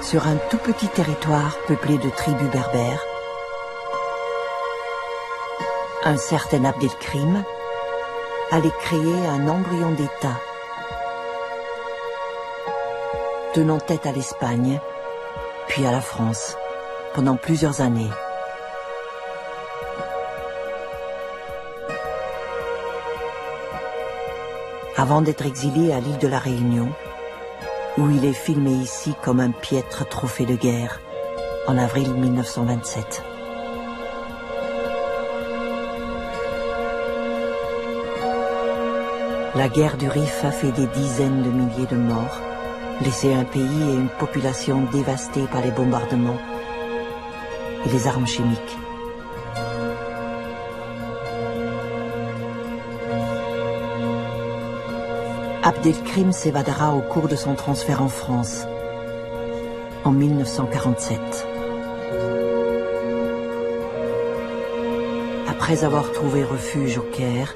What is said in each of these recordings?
sur un tout petit territoire peuplé de tribus berbères, un certain Abdelkrim allait créer un embryon d'État, tenant tête à l'Espagne, puis à la France, pendant plusieurs années. Avant d'être exilé à l'île de la Réunion, où il est filmé ici comme un piètre trophée de guerre, en avril 1927. La guerre du Rif a fait des dizaines de milliers de morts, laissé un pays et une population dévastés par les bombardements et les armes chimiques. Abdelkrim s'évadera au cours de son transfert en France, en 1947. Après avoir trouvé refuge au Caire,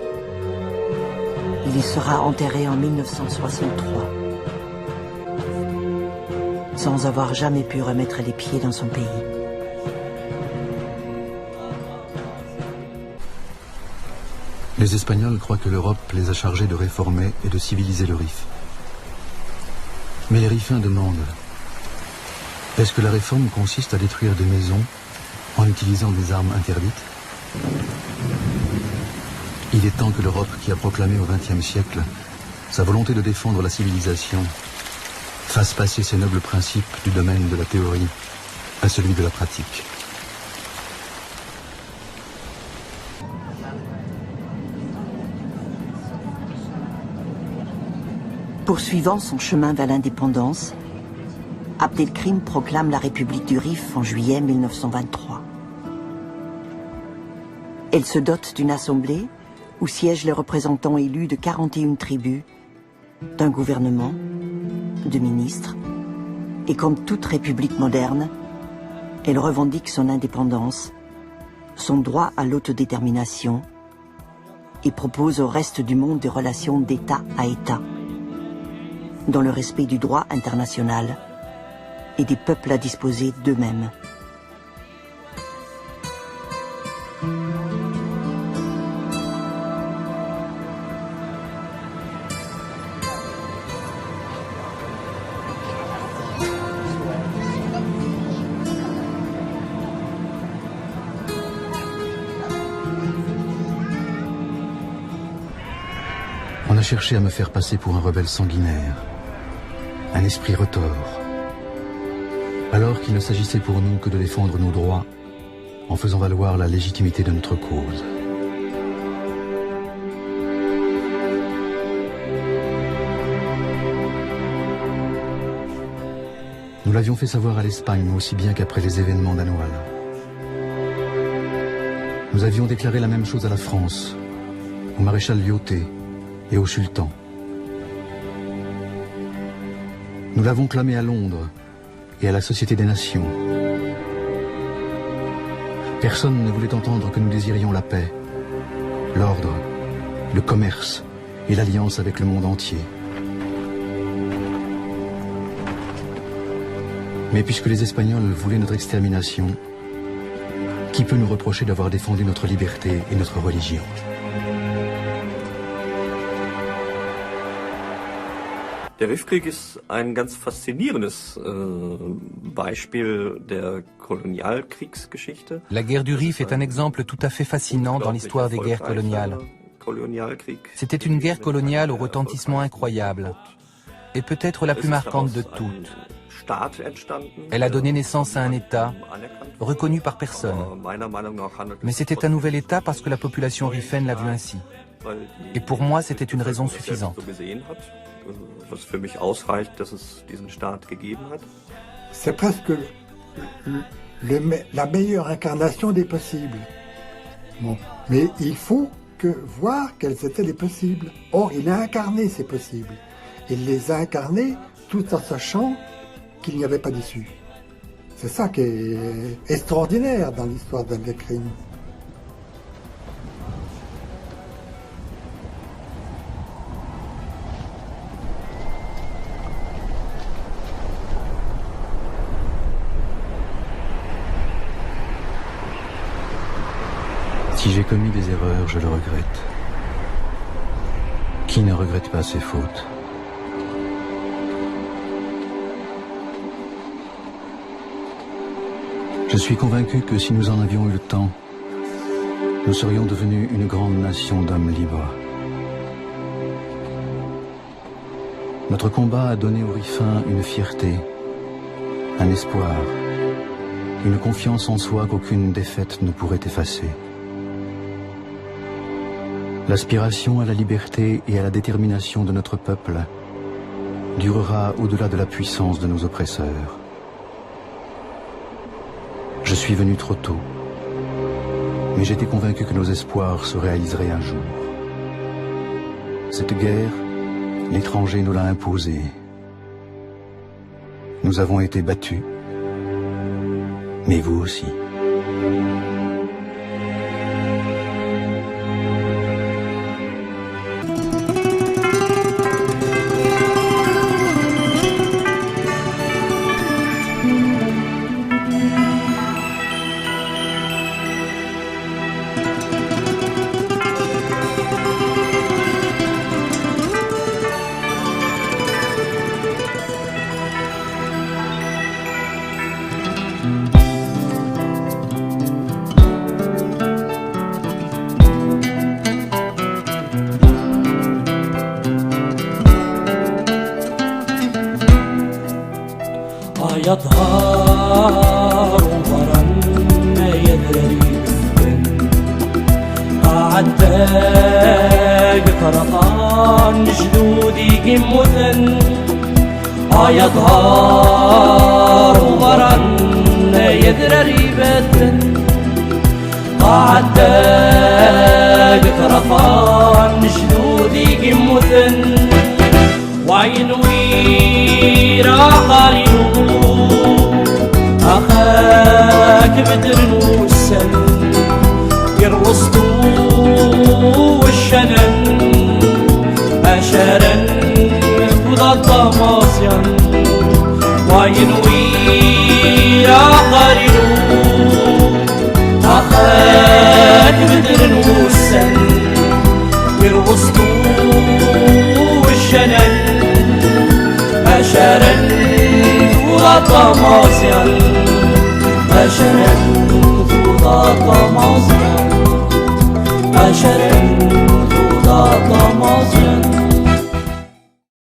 il y sera enterré en 1963, sans avoir jamais pu remettre les pieds dans son pays. Les Espagnols croient que l'Europe les a chargés de réformer et de civiliser le Rif. Mais les Rifains demandent, est-ce que la réforme consiste à détruire des maisons en utilisant des armes interdites? Il est temps que l'Europe, qui a proclamé au XXe siècle sa volonté de défendre la civilisation, fasse passer ses nobles principes du domaine de la théorie à celui de la pratique. Poursuivant son chemin vers l'indépendance, Abdelkrim proclame la République du Rif en juillet 1923. Elle se dote d'une assemblée où siègent les représentants élus de 41 tribus, d'un gouvernement, de ministres, et comme toute république moderne, elle revendique son indépendance, son droit à l'autodétermination, et propose au reste du monde des relations d'État à État, dans le respect du droit international et des peuples à disposer d'eux-mêmes. On a cherché à me faire passer pour un rebelle sanguinaire, un esprit retors, alors qu'il ne s'agissait pour nous que de défendre nos droits en faisant valoir la légitimité de notre cause. Nous l'avions fait savoir à l'Espagne aussi bien qu'après les événements d'Anoual. Nous avions déclaré la même chose à la France, au maréchal Lyautey et au sultan. Nous l'avons clamé à Londres et à la Société des Nations. Personne ne voulait entendre que nous désirions la paix, l'ordre, le commerce et l'alliance avec le monde entier. Mais puisque les Espagnols voulaient notre extermination, qui peut nous reprocher d'avoir défendu notre liberté et notre religion ? Der Rifkrieg ist ein ganz faszinierendes Beispiel der Kolonialkriegsgeschichte. La guerre du Rif est un exemple tout à fait fascinant dans l'histoire des guerres coloniales. C'était une guerre coloniale au retentissement incroyable, et peut-être la plus marquante de toutes. Elle a donné naissance à un État, reconnu par personne. Mais c'était un nouvel État parce que la population rifaine l'a vu ainsi. Et pour moi, c'était une raison suffisante. C'est presque la meilleure incarnation des possibles. Bon. Mais il faut voir quels étaient les possibles. Or, il a incarné ces possibles. Il les a incarnés tout en sachant qu'il n'y avait pas d'issue. C'est ça qui est extraordinaire dans l'histoire d'Abdelkrim. Si j'ai commis des erreurs, je le regrette. Qui ne regrette pas ses fautes? Je suis convaincu que si nous en avions eu le temps, nous serions devenus une grande nation d'hommes libres. Notre combat a donné aux Rifains une fierté, un espoir, une confiance en soi qu'aucune défaite ne pourrait effacer. L'aspiration à la liberté et à la détermination de notre peuple durera au-delà de la puissance de nos oppresseurs. Je suis venu trop tôt, mais j'étais convaincu que nos espoirs se réaliseraient un jour. Cette guerre, l'étranger nous l'a imposée. Nous avons été battus, mais vous aussi. يظهر ورا يدري أعداك فرطان جدودي قموثا يظهر ورا يدري بثا أعداك فرطان جدودي قموثا وعينوي راقارينو أخاك بدر والسن يرقصتو والشنن أشارا وضد ماصيا وينوي راقارينو أخاك بدر والسن يرقصتو والشنن أشارا وضد ماصيا أشرا فضاء مصر أشرا فضاء مصر